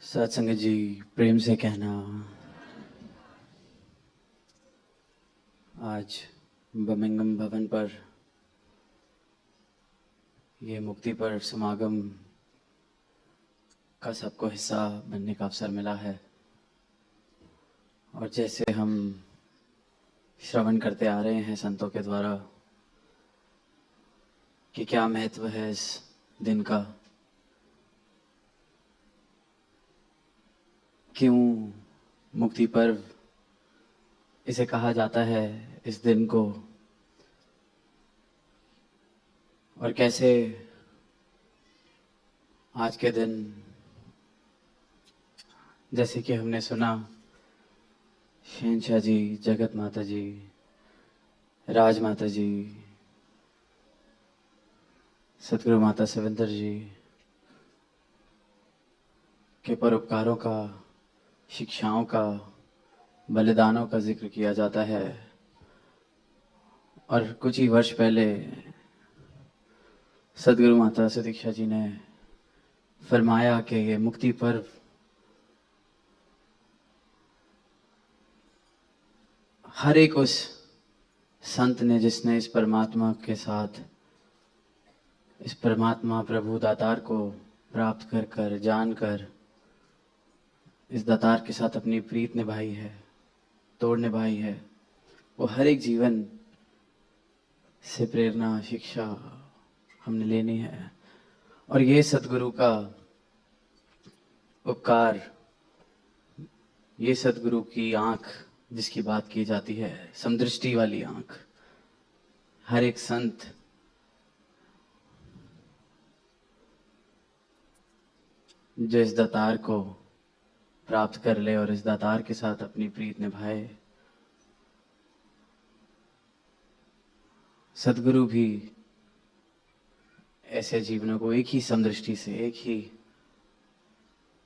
सत्संग जी, प्रेम से कहना। आज बर्मिंघम भवन पर ये मुक्ति पर समागम का सबको हिस्सा बनने का अवसर मिला है। और जैसे हम श्रवण करते आ रहे हैं संतों के द्वारा कि क्या महत्व है इस दिन का, क्यों मुक्ति पर्व इसे कहा जाता है इस दिन को, और कैसे आज के दिन जैसे कि हमने सुना शहंशाह जी, जगत माता जी, राज माता जी, सतगुरु माता सविंदर जी के परोपकारों का, शिक्षाओं का, बलिदानों का जिक्र किया जाता है। और कुछ ही वर्ष पहले सतगुरु माता सुदीक्षा जी ने फरमाया कि ये मुक्ति पर्व हर एक उस संत ने जिसने इस परमात्मा के साथ, इस परमात्मा प्रभु दातार को प्राप्त कर कर जानकर इस दातार के साथ अपनी प्रीत निभाई है, तोड़ निभाई है, वो हर एक जीवन से प्रेरणा, शिक्षा हमने लेनी है। और ये सतगुरु का उपकार, ये सतगुरु की आंख जिसकी बात की जाती है, समदृष्टि वाली आंख, हर एक संत जो इस दातार को प्राप्त कर ले और इस दातार के साथ अपनी प्रीत निभाए, सतगुरु भी ऐसे जीवनों को एक ही समदृष्टि से, एक ही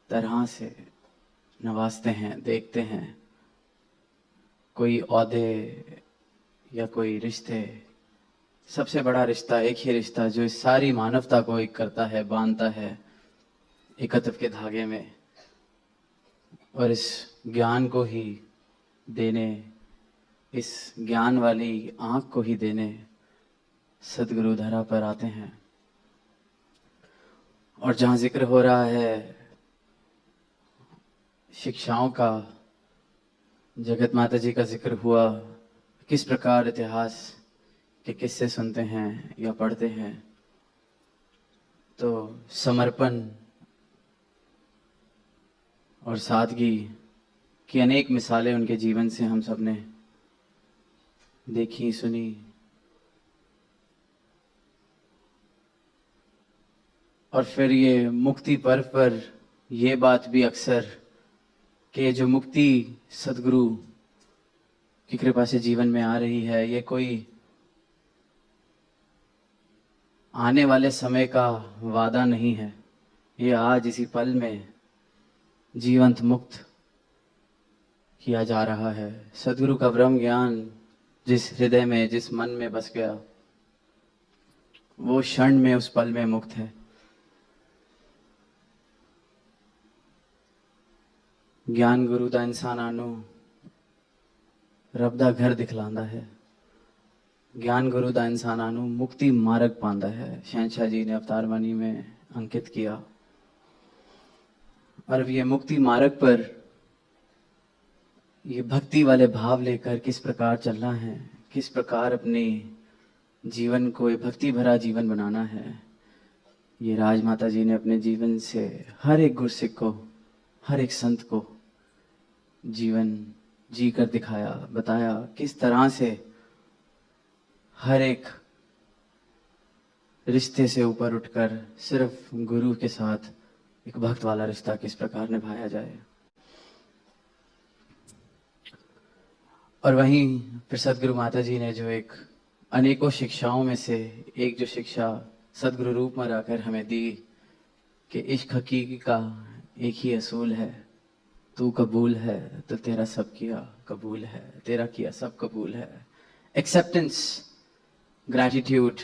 तरह से नवाजते हैं, देखते हैं। कोई औहदे या कोई रिश्ते, सबसे बड़ा रिश्ता एक ही रिश्ता जो इस सारी मानवता को एक करता है, बांधता है एकत्र के धागे में, और इस ज्ञान को ही देने, इस ज्ञान वाली आंख को ही देने सतगुरु धरा पर आते हैं। और जहाँ जिक्र हो रहा है शिक्षाओं का, जगत माता जी का जिक्र हुआ, किस प्रकार इतिहास के किस्से सुनते हैं या पढ़ते हैं तो समर्पण और सादगी की अनेक मिसालें उनके जीवन से हम सब ने देखी, सुनी। और फिर ये मुक्ति पर्व पर ये बात भी अक्सर कि जो मुक्ति सदगुरु की कृपा से जीवन में आ रही है, ये कोई आने वाले समय का वादा नहीं है, ये आज इसी पल में जीवंत मुक्त किया जा रहा है। सदगुरु का ब्रह्म ज्ञान जिस हृदय में, जिस मन में बस गया, वो क्षण में, उस पल में मुक्त है। ज्ञान गुरु दा इंसाना नू रब दा घर दिखलांदा है, ज्ञान गुरु दा इंसाना नू मुक्ति मार्ग पांदा है, शहंशाह जी ने अवतार वाणी में अंकित किया। और ये मुक्ति मार्ग पर ये भक्ति वाले भाव लेकर किस प्रकार चलना है, किस प्रकार अपने जीवन को ये भक्ति भरा जीवन बनाना है, ये राजमाता जी ने अपने जीवन से हर एक गुरसिक को, हर एक संत को जीवन जी कर दिखाया, बताया किस तरह से हर एक रिश्ते से ऊपर उठकर सिर्फ गुरु के साथ एक भक्त वाला रिश्ता किस प्रकार निभाया जाए। और वहीं फिर सदगुरु माता जी ने जो एक अनेकों शिक्षाओं में से एक जो शिक्षा सदगुरु रूप में रहकर हमें दी कि इश्क हकीकी का एक ही असूल है, तू कबूल है तो तेरा सब किया कबूल है, तेरा किया सब कबूल है। एक्सेप्टेंस, ग्रैटिट्यूड,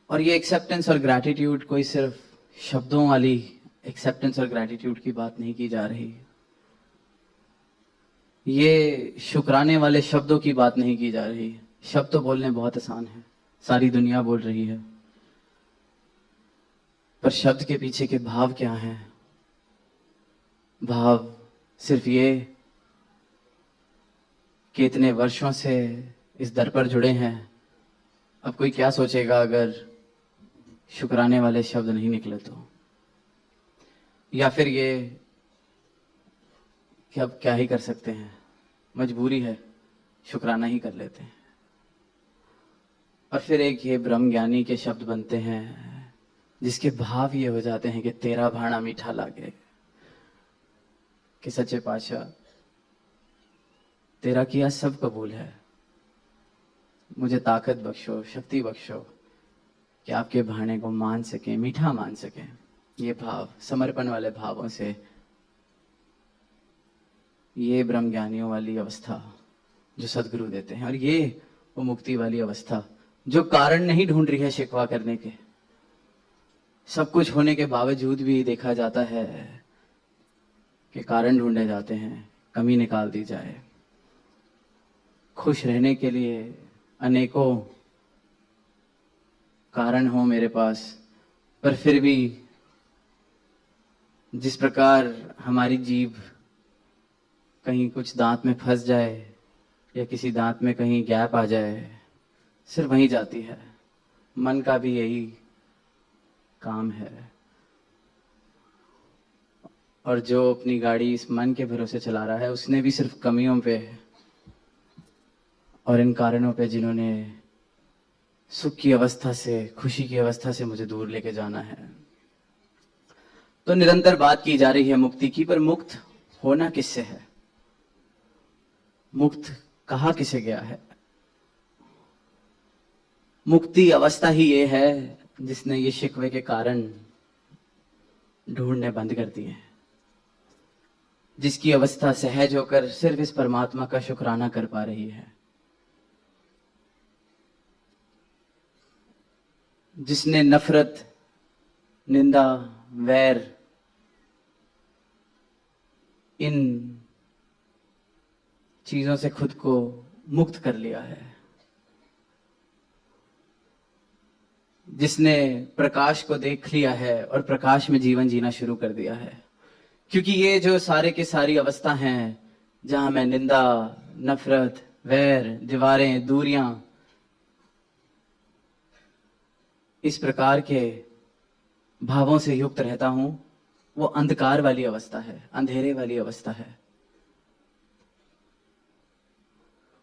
और ये एक्सेप्टेंस और ग्रैटिट्यूड कोई सिर्फ शब्दों वाली एक्सेप्टेंस और ग्रैटिट्यूड की बात नहीं की जा रही, ये शुक्राने वाले शब्दों की बात नहीं की जा रही। शब्द तो बोलने बहुत आसान है, सारी दुनिया बोल रही है, पर शब्द के पीछे के भाव क्या हैं? भाव सिर्फ ये कि इतने वर्षों से इस दर पर जुड़े हैं, अब कोई क्या सोचेगा अगर शुक्राने वाले शब्द नहीं निकले तो, या फिर ये कि अब क्या ही कर सकते हैं, मजबूरी है, शुक्राना ही कर लेते हैं। और फिर एक ये ब्रह्म ज्ञानी के शब्द बनते हैं जिसके भाव ये हो जाते हैं कि तेरा भाणा मीठा लागे, कि सच्चे पातशाह तेरा किया सब कबूल है, मुझे ताकत बख्शो, शक्ति बख्शो कि आपके भाणे को मान सके, मीठा मान सके। ये भाव, समर्पण वाले भावों से ये ब्रह्म ज्ञानियों वाली अवस्था जो सदगुरु देते हैं, और ये वो मुक्ति वाली अवस्था जो कारण नहीं ढूंढ रही है शिकवा करने के। सब कुछ होने के बावजूद भी देखा जाता है कि कारण ढूंढे जाते हैं, कमी निकाल दी जाए। खुश रहने के लिए अनेकों कारण हो मेरे पास, पर फिर भी जिस प्रकार हमारी जीभ कहीं कुछ दांत में फंस जाए या किसी दांत में कहीं गैप आ जाए, सिर्फ वहीं जाती है। मन का भी यही काम है, और जो अपनी गाड़ी इस मन के भरोसे चला रहा है उसने भी सिर्फ कमियों पे और इन कारणों पे जिन्होंने सुख की अवस्था से, खुशी की अवस्था से मुझे दूर लेके जाना है। तो निरंतर बात की जा रही है मुक्ति की, पर मुक्त होना किससे है? मुक्त कहा किसे गया है? मुक्ति अवस्था ही ये है जिसने ये शिकवे के कारण ढूंढने बंद कर दिए हैं, जिसकी अवस्था सहज होकर सिर्फ इस परमात्मा का शुक्राना कर पा रही है, जिसने नफरत, निंदा, वैर, इन चीजों से खुद को मुक्त कर लिया है, जिसने प्रकाश को देख लिया है और प्रकाश में जीवन जीना शुरू कर दिया है। क्योंकि ये जो सारे के सारी अवस्था हैं जहां मैं निंदा, नफरत, वैर, दीवारें, दूरियां, इस प्रकार के भावों से युक्त रहता हूं, वो अंधकार वाली अवस्था है, अंधेरे वाली अवस्था है।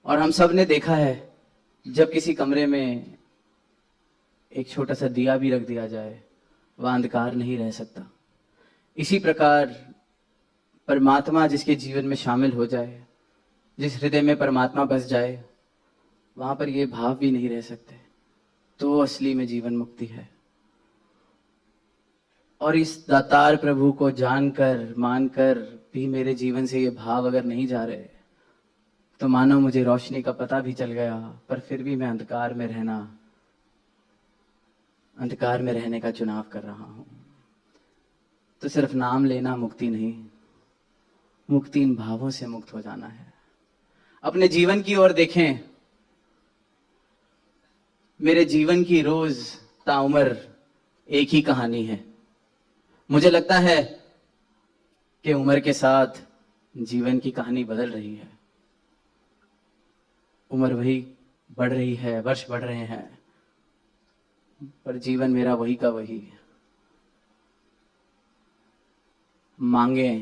और हम सब ने देखा है, जब किसी कमरे में एक छोटा सा दिया भी रख दिया जाए, वह अंधकार नहीं रह सकता। इसी प्रकार परमात्मा जिसके जीवन में शामिल हो जाए, जिस हृदय में परमात्मा बस जाए, वहां पर ये भाव भी नहीं रह सकते। तो असली में जीवन मुक्ति है। और इस दातार प्रभु को जानकर, मानकर भी मेरे जीवन से ये भाव अगर नहीं जा रहे, तो मानो मुझे रोशनी का पता भी चल गया, पर फिर भी मैं अंधकार में रहने का चुनाव कर रहा हूं। तो सिर्फ नाम लेना मुक्ति नहीं, मुक्ति इन भावों से मुक्त हो जाना है। अपने जीवन की ओर देखें, मेरे जीवन की रोज ताउम्र एक ही कहानी है। मुझे लगता है कि उम्र के साथ जीवन की कहानी बदल रही है, उम्र वही बढ़ रही है, वर्ष बढ़ रहे हैं, पर जीवन मेरा वही का वही। मांगे,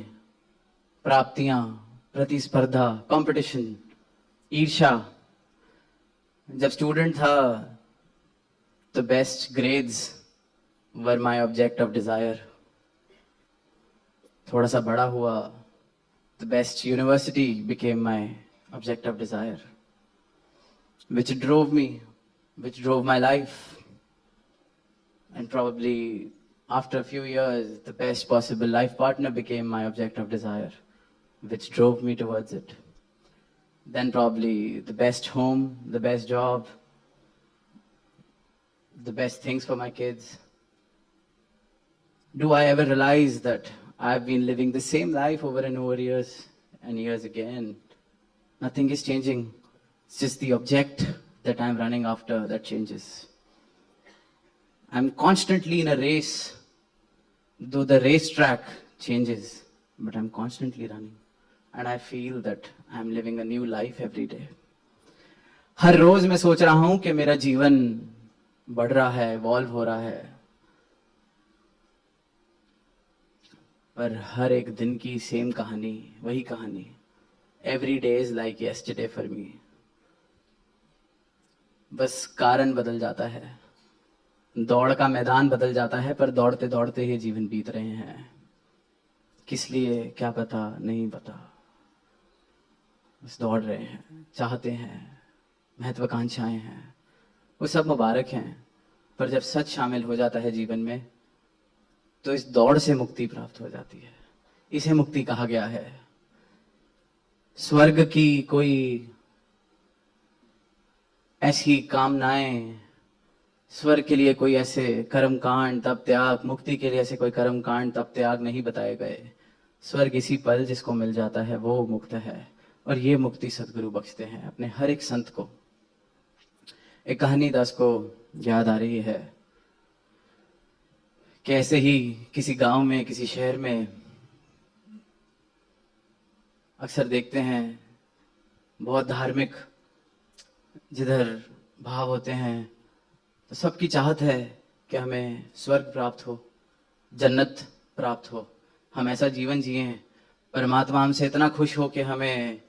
प्राप्तियां, प्रतिस्पर्धा, कंपटीशन, ईर्ष्या। जब स्टूडेंट था, the best grades were my object of desire. थोड़ा सा बड़ा हुआ, the best university became my object of desire, which drove my life. And probably after a few years, the best possible life partner became my object of desire, which drove me towards it. Then probably the best home, the best job, the best things for my kids? Do I ever realize that I've been living the same life over and over years and years again? Nothing is changing. It's just the object that I'm running after that changes. I'm constantly in a race, though the racetrack changes, but I'm constantly running. And I feel that I'm living a new life every day. हर रोज मैं सोच रहा हूं कि मेरा जीवन बढ़ रहा है, इवॉल्व हो रहा है, पर हर एक दिन की सेम कहानी, वही कहानी. Every day is like yesterday for me. बस कारण बदल जाता है, दौड़ का मैदान बदल जाता है, पर दौड़ते दौड़ते ही जीवन बीत रहे हैं. किस लिए क्या पता, नहीं पता. बस दौड़ रहे हैं, चाहते हैं, महत्वाकांक्षाएं हैं, वो सब मुबारक हैं, पर जब सच शामिल हो जाता है जीवन में तो इस दौड़ से मुक्ति प्राप्त हो जाती है. इसे मुक्ति कहा गया है. स्वर्ग की कोई ऐसी कामनाएं, स्वर्ग के लिए कोई ऐसे कर्मकांड तप त्याग, मुक्ति के लिए ऐसे कोई कर्मकांड तप त्याग नहीं बताए गए. स्वर्ग इसी पल जिसको मिल जाता है वो मुक्त है, और ये मुक्ति सदगुरु बख्शते हैं अपने हर एक संत को. एक कहानी दास को याद आ रही है कि ऐसे ही किसी गांव में, किसी शहर में अक्सर देखते हैं बहुत धार्मिक जिधर भाव होते हैं तो सबकी चाहत है कि हमें स्वर्ग प्राप्त हो, जन्नत प्राप्त हो, हम ऐसा जीवन जिए. परमात्मा हमसे इतना खुश हो कि हमें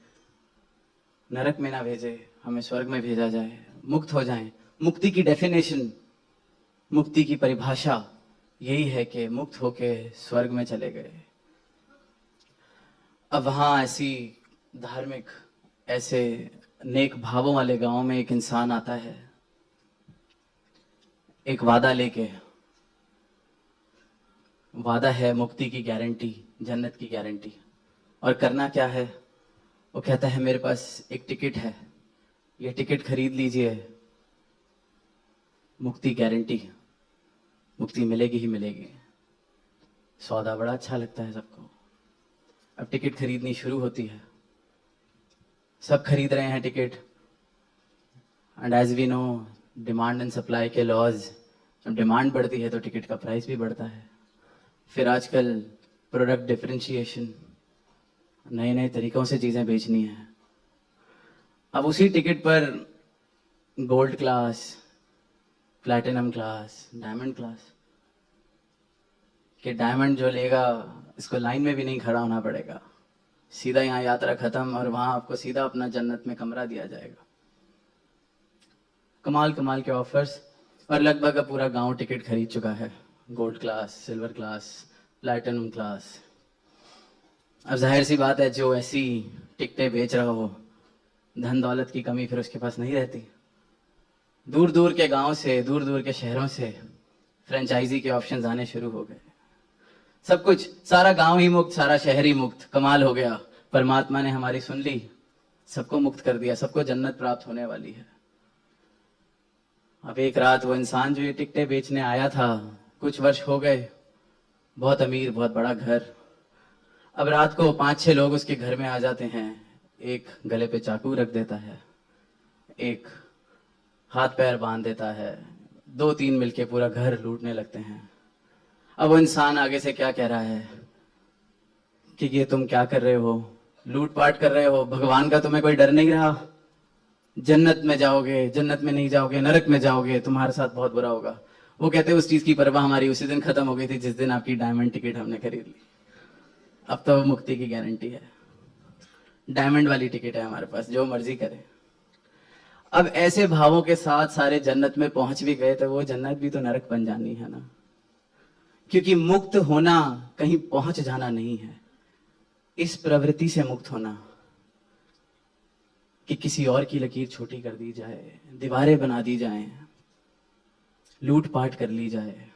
नरक में ना भेजे, हमें स्वर्ग में भेजा जाए, मुक्त हो जाएं. मुक्ति की डेफिनेशन, मुक्ति की परिभाषा यही है कि मुक्त होके स्वर्ग में चले गए. अब वहां ऐसी धार्मिक, ऐसे नेक भावों वाले गांव में एक इंसान आता है, एक वादा लेके. वादा है मुक्ति की गारंटी, जन्नत की गारंटी. और करना क्या है, वो कहता है मेरे पास एक टिकट है, ये टिकट खरीद लीजिए, मुक्ति गारंटी, मुक्ति मिलेगी ही मिलेगी. सौदा बड़ा अच्छा लगता है सबको. अब टिकट खरीदनी शुरू होती है, सब खरीद रहे हैं ticket. And as we know, demand and supply के लॉज, जब डिमांड बढ़ती है तो टिकट का प्राइस भी बढ़ता है. फिर आजकल प्रोडक्ट डिफरेंशिएशन, नए नए तरीकों से चीज़ें बेचनी है. अब उसी टिकट पर gold class, platinum class, diamond class, कि डायमंड जो लेगा इसको लाइन में भी नहीं खड़ा होना पड़ेगा, सीधा यहाँ यात्रा खत्म और वहां आपको सीधा अपना जन्नत में कमरा दिया जाएगा. कमाल कमाल के ऑफर्स. और लगभग अब पूरा गांव टिकट खरीद चुका है, gold class, silver class, platinum class. अब जाहिर सी बात है, जो ऐसी टिकटें बेच रहा हो, धन दौलत की कमी फिर उसके पास नहीं रहती. दूर दूर के गांव से, दूर दूर के शहरों से फ्रेंचाइजी के ऑप्शंस आने शुरू हो गए. सब कुछ, सारा गांव ही मुक्त, सारा शहर ही मुक्त. कमाल हो गया, परमात्मा ने हमारी सुन ली, सबको मुक्त कर दिया, सबको जन्नत प्राप्त होने वाली है. अब एक रात वो इंसान जो ये टिकटें बेचने आया था, कुछ वर्ष हो गए, बहुत अमीर, बहुत बड़ा घर. अब रात को 5-6 लोग उसके घर में आ जाते हैं. एक गले पे चाकू रख देता है, एक हाथ पैर बांध देता है, 2-3 मिलके पूरा घर लूटने लगते हैं. अब वो इंसान आगे से क्या कह रहा है कि ये तुम क्या कर रहे हो, लूटपाट कर रहे हो, भगवान का तुम्हें कोई डर नहीं रहा, जन्नत में जाओगे, जन्नत में नहीं जाओगे, नरक में जाओगे, तुम्हारे साथ बहुत बुरा होगा. वो कहते हैं उस चीज की परवाह हमारी उसी दिन खत्म हो गई थी जिस दिन आपकी डायमंड टिकट हमने खरीद ली. अब तो मुक्ति की गारंटी है, डायमंड वाली टिकट है हमारे पास, जो मर्जी करे. अब ऐसे भावों के साथ सारे जन्नत में पहुंच भी गए तो वो जन्नत भी तो नरक बन जानी है ना. क्योंकि मुक्त होना कहीं पहुंच जाना नहीं है, इस प्रवृत्ति से मुक्त होना कि किसी और की लकीर छोटी कर दी जाए, दीवारें बना दी जाएं, लूटपाट कर ली जाए,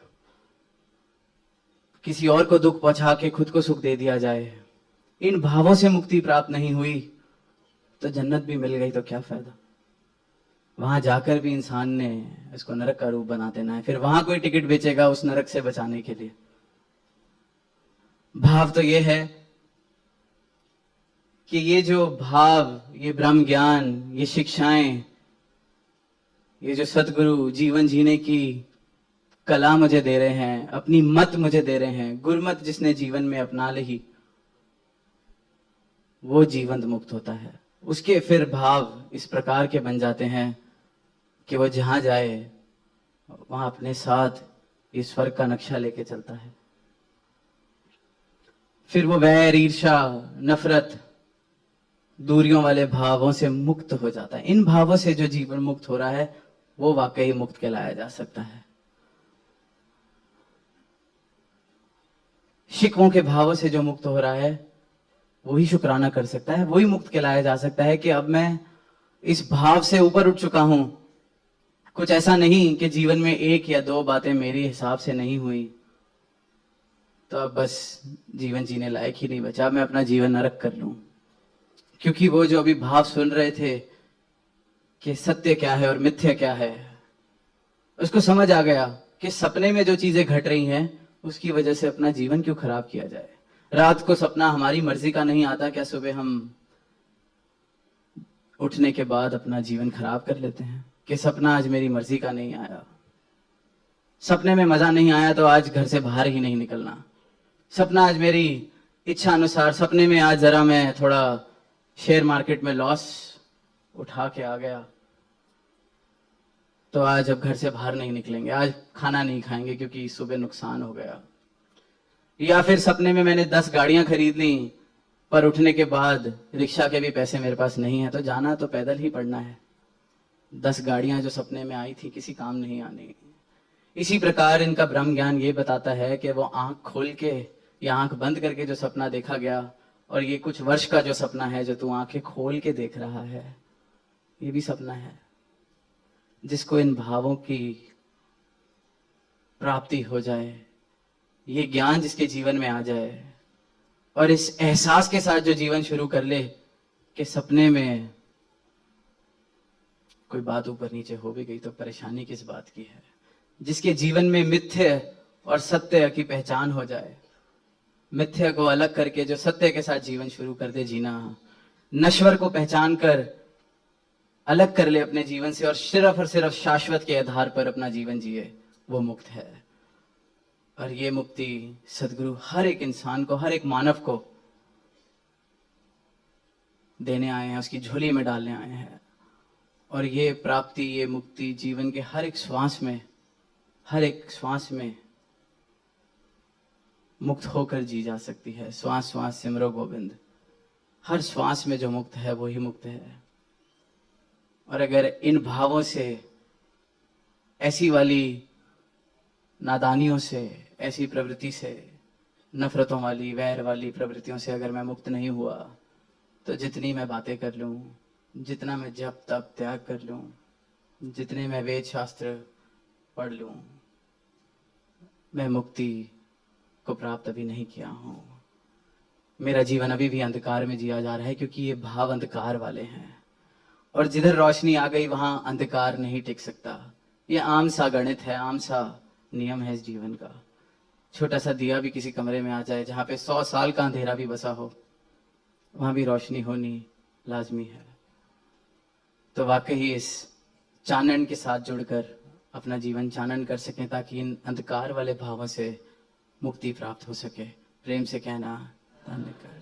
किसी और को दुख पहुंचा के खुद को सुख दे दिया जाए. इन भावों से मुक्ति प्राप्त नहीं हुई तो जन्नत भी मिल गई तो क्या फायदा. वहां जाकर भी इंसान ने इसको नरक का रूप बना देना है, फिर वहां कोई टिकट बेचेगा उस नरक से बचाने के लिए। भाव तो ये है कि ये जो भाव, ये ब्रह्म ज्ञान, ये शिक्षाएं, ये जो सतगुरु जीवन जीने की कला मुझे दे रहे हैं, अपनी मत मुझे दे रहे हैं, गुरमत जिसने जीवन में अपना ली वो जीवंत मुक्त होता है। उसके फिर भाव इस प्रकार के बन जाते हैं कि वो जहां जाए वहां अपने साथ इस स्वर्ग का नक्शा लेके चलता है। फिर वो वैर, ईर्ष्या, नफरत, दूरियों वाले भावों से मुक्त हो जाता है। इन भावों से जो जीवन मुक्त हो रहा है वो वाकई मुक्त कहलाया जा सकता है। शिकवों के भावों से जो मुक्त हो रहा है वही शुक्राना कर सकता है, वही मुक्त कहलाया जा सकता है कि अब मैं इस भाव से ऊपर उठ चुका हूं। कुछ ऐसा नहीं कि जीवन में एक या दो बातें मेरे हिसाब से नहीं हुई तो अब बस जीवन जीने लायक ही नहीं बचा, मैं अपना जीवन नरक कर लूं। क्योंकि वो जो अभी भाव सुन रहे थे कि सत्य क्या है और मिथ्या क्या है, उसको समझ आ गया कि सपने में जो चीजें घट रही हैं उसकी वजह से अपना जीवन क्यों खराब किया जाए। रात को सपना हमारी मर्जी का नहीं आता, क्या सुबह हम उठने के बाद अपना जीवन खराब कर लेते हैं कि सपना आज मेरी मर्जी का नहीं आया, सपने में मजा नहीं आया तो आज घर से बाहर ही नहीं निकलना, सपना आज मेरी इच्छा अनुसार, सपने में आज जरा मैं थोड़ा शेयर मार्केट में लॉस उठा के आ गया तो आज अब घर से बाहर नहीं निकलेंगे, आज खाना नहीं खाएंगे क्योंकि सुबह नुकसान हो गया। या फिर सपने में मैंने 10 गाड़ियां खरीद ली पर उठने के बाद रिक्शा के भी पैसे मेरे पास नहीं है तो जाना तो पैदल ही पड़ना है। 10 गाड़ियां जो सपने में आई थी किसी काम नहीं आनी। इसी प्रकार इनका ब्रह्म ज्ञान ये बताता है कि वो आंख खोल के या आंख बंद करके जो सपना देखा गया और ये कुछ वर्ष का जो सपना है जो तू आंखें खोल के देख रहा है ये भी सपना है। जिसको इन भावों की प्राप्ति हो जाए, ये ज्ञान जिसके जीवन में आ जाए और इस एहसास के साथ जो जीवन शुरू कर ले कि सपने में कोई बात ऊपर नीचे हो भी गई तो परेशानी किस बात की है, जिसके जीवन में मिथ्य और सत्य की पहचान हो जाए, मिथ्या को अलग करके जो सत्य के साथ जीवन शुरू कर दे जीना, नश्वर को पहचान कर अलग कर ले अपने जीवन से और सिर्फ शाश्वत के आधार पर अपना जीवन जिए, वो मुक्त है। और ये मुक्ति सदगुरु हर एक इंसान को, हर एक मानव को देने आए हैं, उसकी झोली में डालने आए हैं। और ये प्राप्ति, ये मुक्ति जीवन के हर एक श्वास में, हर एक श्वास में मुक्त होकर जी जा सकती है। श्वास श्वास सिमरो गोविंद, हर श्वास में जो मुक्त है वही मुक्त है। और अगर इन भावों से, ऐसी वाली नादानियों से, ऐसी प्रवृत्ति से, नफरतों वाली, वैर वाली प्रवृत्तियों से अगर मैं मुक्त नहीं हुआ तो जितनी मैं बातें कर लूं, जितना मैं जप तप त्याग कर लूं, जितने मैं वेद शास्त्र पढ़ लूं, मैं मुक्ति को प्राप्त अभी नहीं किया हूं। मेरा जीवन अभी भी अंधकार में जिया जा रहा है क्योंकि ये भाव अंधकार वाले हैं और जिधर रोशनी आ गई वहां अंधकार नहीं टिक सकता। ये आम सा गणित है, आम सा नियम है इस जीवन का। छोटा सा दिया भी किसी कमरे में आ जाए जहां पे 100 साल का अंधेरा भी बसा हो, वहां भी रोशनी होनी लाजमी है। तो वाकई इस चानन के साथ जुड़कर अपना जीवन चानन कर सकें ताकि इन अंधकार वाले भावों से मुक्ति प्राप्त हो सके। प्रेम से कहना धन्यवाद।